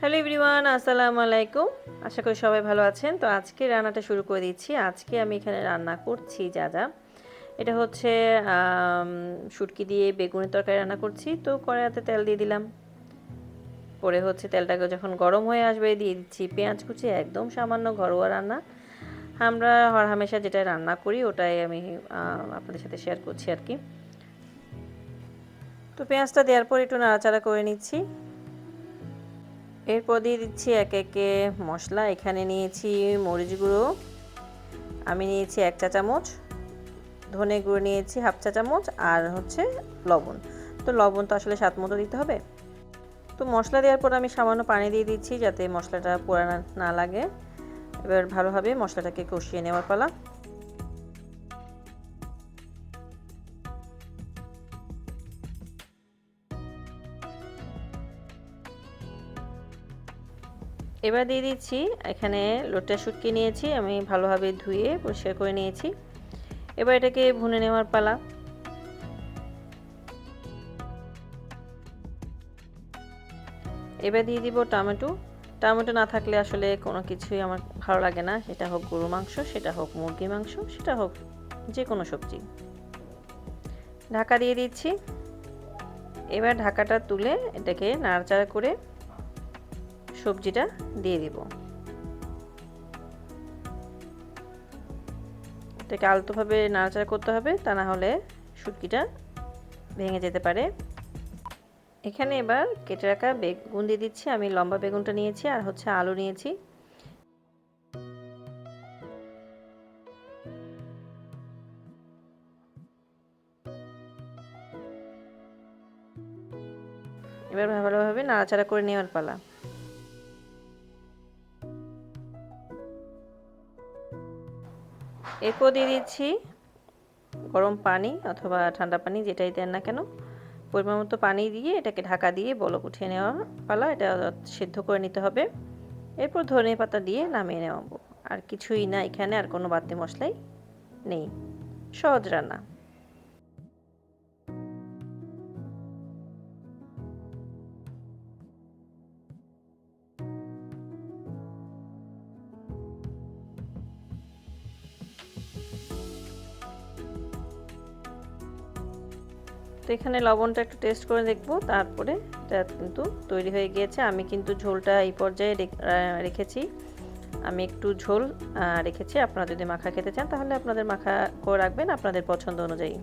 Hello everyone, আসসালামু আলাইকুম। আশা করি সবাই ভালো আছেন। তো আজকে রান্নাটা শুরু করে দিচ্ছি। আজকে আমি এখানে রান্না করছি যা এটা হচ্ছে শুটকি দিয়ে বেগুনের তরকারি রান্না করছি। তো কড়াইতে তেল দিয়ে দিলাম। পরে হচ্ছে তেলটাকে যখন গরম হয়ে আসবে দিয়ে দিচ্ছি পেঁয়াজ কুচি। একদম সামান্য ঘরোয়া রান্না। আমরা হরহামেশা যেটা রান্না করি ওটাই আমি আপনাদের সাথে শেয়ার করছি আর কি। তো পেঁয়াজটা দেওয়ার পর একটু নাড়াচাড়া করে নিচ্ছি। এরপর দিয়ে দিচ্ছি একে একে মশলা। এখানে নিয়েছি মরিচ গুঁড়ো, আমি নিয়েছি 1 চা চামচ, ধনে গুঁড়ো নিয়েছি 1/2 চা চামচ, আর হচ্ছে লবণ। তো লবণ তো আসলে স্বাদ মতো দিতে হবে। তো মশলা দেওয়ার পর আমি সামান্য পানি দিয়ে দিচ্ছি যাতে মশলাটা পোড়া না লাগে। এবার ভালোভাবে মশলাটাকে কষিয়ে নেওয়ার পালা। এবার দিয়ে দিচ্ছি এখানে লোটে শুটকি নিয়েছি, আমি ভালোভাবে ধুয়ে পরিষ্কার করে নিয়েছি। এবার এটাকে ভুনে নেওয়ার পালা। এবার দিয়ে দিব টমেটো। টমেটো না থাকলে আসলে কোনো কিছুই আমার ভালো লাগে না, সেটা হোক গরু মাংস, সেটা হোক মুরগির মাংস, সেটা হোক যে কোনো সবজি। ঢাকা দিয়ে দিচ্ছি। এবার ঢাকাটা তুলে এটাকে নাড়াচাড়া করে সবজিটা দিয়ে দিব। এটাকে আলতোভাবে নাড়াচাড়া করতে হবে, তা না হলে শুটকিটা ভেঙে যেতে পারে। এখানে এবার কেটে রাখা বেগুন দিয়ে দিচ্ছি। আমি লম্বা বেগুনটা নিয়েছি আর হচ্ছে আলু নিয়েছি। এবার ভালোভাবে নাড়াচাড়া করে নেওয়ার পালা। এরপর দিয়ে দিচ্ছি গরম পানি অথবা ঠান্ডা পানি, যেটাই দেন না কেন। পরিমাণ মতো পানি দিয়ে এটাকে ঢাকা দিয়ে বলক উঠিয়ে নেওয়া পালা। এটা সিদ্ধ করে নিতে হবে। এরপর ধনে পাতা দিয়ে নামিয়ে নেওয়াবো। আর কিছুই না, এখানে আর কোনো বাড়তি মশলাই নেই, সহজ রান্না। তো এখানে লবণটা একটু টেস্ট করে দেখবো, তারপরে এটা কিন্তু তৈরি হয়ে গিয়েছে। আমি কিন্তু ঝোলটা এই পর্যায়ে রেখেছি। আমি একটু ঝোল রেখেছি। আপনারা যদি মাখা খেতে চান তাহলে আপনাদের মাখা করে রাখবেন আপনাদের পছন্দ অনুযায়ী।